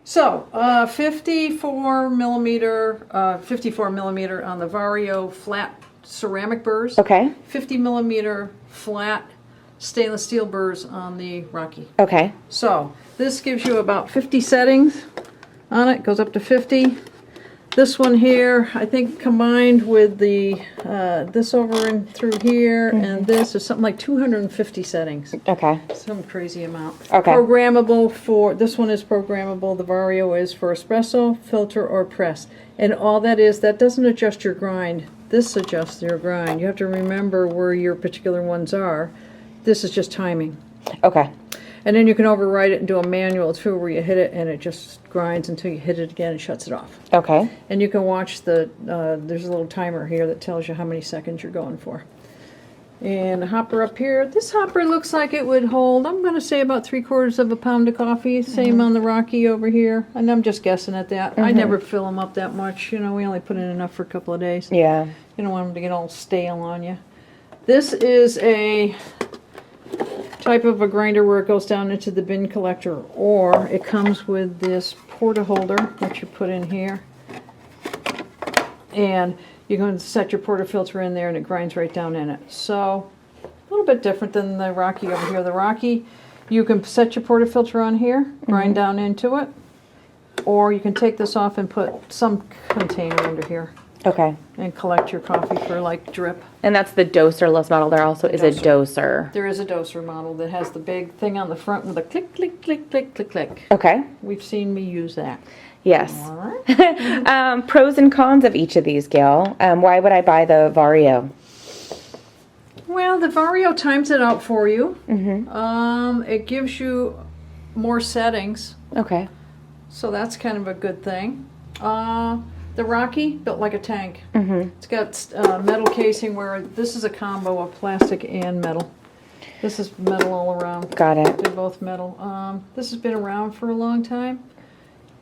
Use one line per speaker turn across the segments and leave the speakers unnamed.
So, 54 millimeter on the Vario flat ceramic burrs.
Okay.
50 millimeter flat stainless steel burrs on the Rocky.
Okay.
So, this gives you about 50 settings on it, goes up to 50. This one here, I think combined with the this over and through here and this is something like 250 settings.
Okay.
Some crazy amount.
Okay.
Programmable for, this one is programmable, the Vario is for espresso, filter, or press. And all that is, that doesn't adjust your grind. This adjusts your grind. You have to remember where your particular ones are. This is just timing.
Okay.
And then you can override it and do a manual too, where you hit it and it just grinds until you hit it again and shuts it off.
Okay.
And you can watch the, there's a little timer here that tells you how many seconds you're going for. And the hopper up here, this hopper looks like it would hold, I'm going to say about 3/4 of a pound of coffee. Same on the Rocky over here. And I'm just guessing at that. I never fill them up that much. You know, we only put in enough for a couple of days.
Yeah.
You don't want them to get all stale on you. This is a type of a grinder where it goes down into the bin collector, or it comes with this porta holder that you put in here, and you're going to set your portafilter in there and it grinds right down in it. So a little bit different than the Rocky over here. The Rocky, you can set your portafilter on here, grind down into it, or you can take this off and put some container under here
Okay.
and collect your coffee for like drip.
And that's the doserless model. There also is a doser.
There is a doser model that has the big thing on the front with a click, click, click, click, click, click.
Okay.
We've seen me use that.
Yes.
All right.
Pros and cons of each of these, Gail. Why would I buy the Vario?
Well, the Vario times it out for you. It gives you more settings,
Okay.
so that's kind of a good thing. The Rocky, built like a tank. It's got metal casing where this is a combo of plastic and metal. This is metal all around.
Got it.
They're both metal. This has been around for a long time.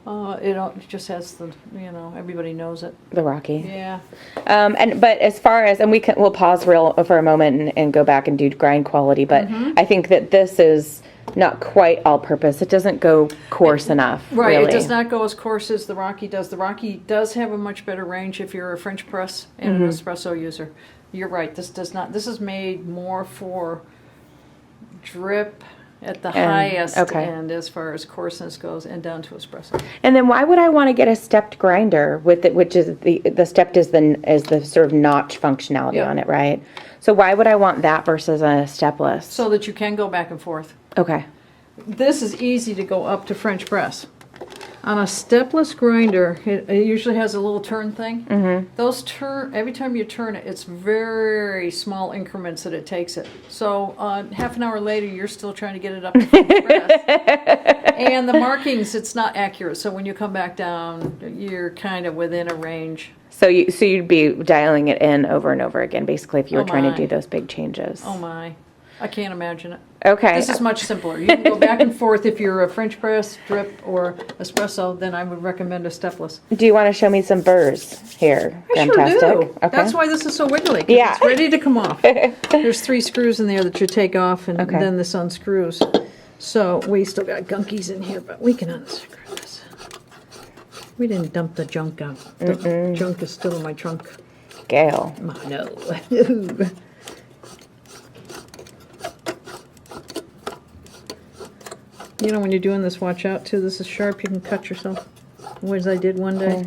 It just has the, you know, everybody knows it.
The Rocky.
Yeah.
But as far as, and we'll pause for a moment and go back and do grind quality, but I think that this is not quite all-purpose. It doesn't go coarse enough,
Right,
really.
it does not go as coarse as the Rocky does. The Rocky does have a much better range if you're a French press and an espresso user. You're right, this does not. This is made more for drip at the highest end as far as coarseness goes and down to espresso.
And then why would I want to get a stepped grinder with it, which is the stepped is the sort of notch functionality on it, right? So why would I want that versus a stepless?
So that you can go back and forth.
Okay.
This is easy to go up to French press. On a stepless grinder, it usually has a little turn thing. Those turn, every time you turn it, it's very small increments that it takes it. So half an hour later, you're still trying to get it up to French press. And the markings, it's not accurate. So when you come back down, you're kind of within a range.
So you'd be dialing it in over and over again, basically, if you were trying to do those big changes.
Oh my, I can't imagine it.
Okay.
This is much simpler. You can go back and forth if you're a French press, drip, or espresso, then I would recommend a stepless.
Do you want to show me some burrs here?
I
Fantastic.
sure do.
Okay.
That's why this is so wiggly. 'Cause
Yeah.
It's ready to come off. There's 3 screws in there that you take off and then this unscrews. So we still got gunkies in here, but we can unscrew this. We didn't dump the junk out. The junk is still in my trunk.
Gail.
Oh, no. You know, when you're doing this, watch out too. This is sharp. You can cut yourself. As I did one day.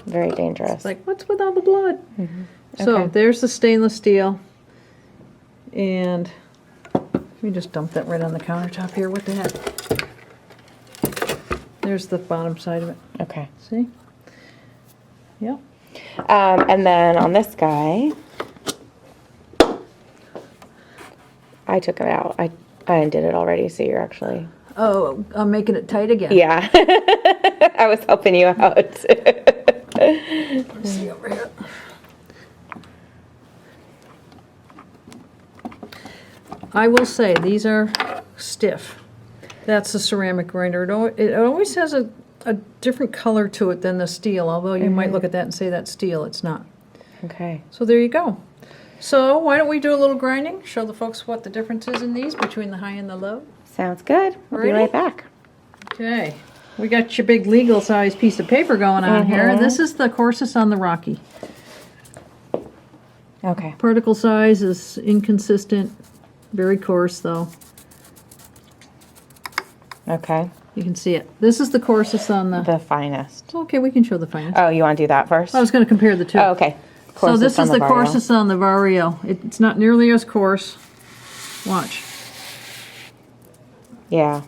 Very dangerous.
It's like, what's with all the blood? So there's the stainless steel. And let me just dump that right on the countertop here. What the heck? There's the bottom side of it.
Okay.
See? Yep.
And then on this guy, I took it out. I undid it already, so you're actually...
Oh, I'm making it tight again.
Yeah. I was helping you out.
Let's see over here. I will say, these are stiff. That's the ceramic grinder. It always has a different color to it than the steel, although you might look at that and say that's steel. It's not.
Okay.
So there you go. So why don't we do a little grinding? Show the folks what the difference is in these between the high and the low.
Sounds good. We'll be
Ready?
right back.
Okay. we got your big legal size piece of paper going on here. And this is the coarsest on the Rocky.
Okay.
Particle size is inconsistent, very coarse though.
Okay.
You can see it. This is the coarsest on
The finest.
Okay, we can show the finest.
Oh, you want to do that first?
I was going to compare the two.
Oh, okay.
So this is the
Vario.
coarsest on the Vario. It's not nearly as coarse. Watch.
Yeah.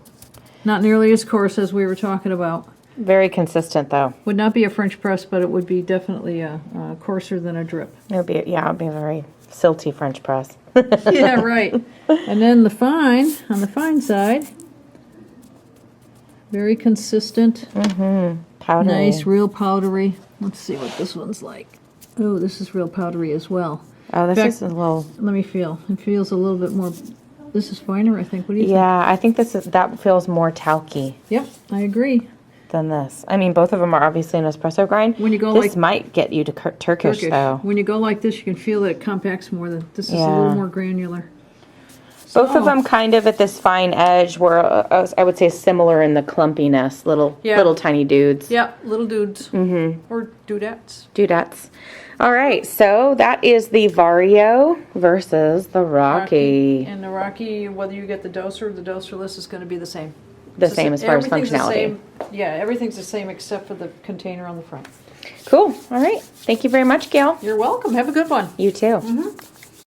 Not nearly as coarse as we were talking about.
Very consistent, though.
Would not be a French press, but it would be definitely coarser than a drip.
It would be, yeah, it would be a very silty French press.
Yeah, right. And then the fine, on the fine side, very consistent.
Powdery.
Nice, real powdery. Let's see what this one's like. Oh, this is real powdery as well.
Oh, this
In fact,
is a little...
Let me feel. It feels a little bit more... This is finer, I think. What do you think?
Yeah, I think that feels more talky
Yep, I agree.
than this. I mean, both of them are obviously an espresso grind.
When you go
this
like
might get you to Turkish, though.
When you go like this, you can feel that it compacts more. This is a
Yeah.
little more granular.
Both
So-
of them kind of at this fine edge were, I would say, similar in the clumpiness. Little tiny dudes.
Yeah, little dudes. Or dudettes.
Dudettes. All right, so that is the Vario versus the Rocky.
And the Rocky, whether you get the doser or the doserless, is going to be the same.
The same as far as
Everything's the
functionality.
same. Yeah, everything's the same except for the container on the front.
Cool. All right. Thank you very much, Gail.
You're welcome. Have a good one.
You too.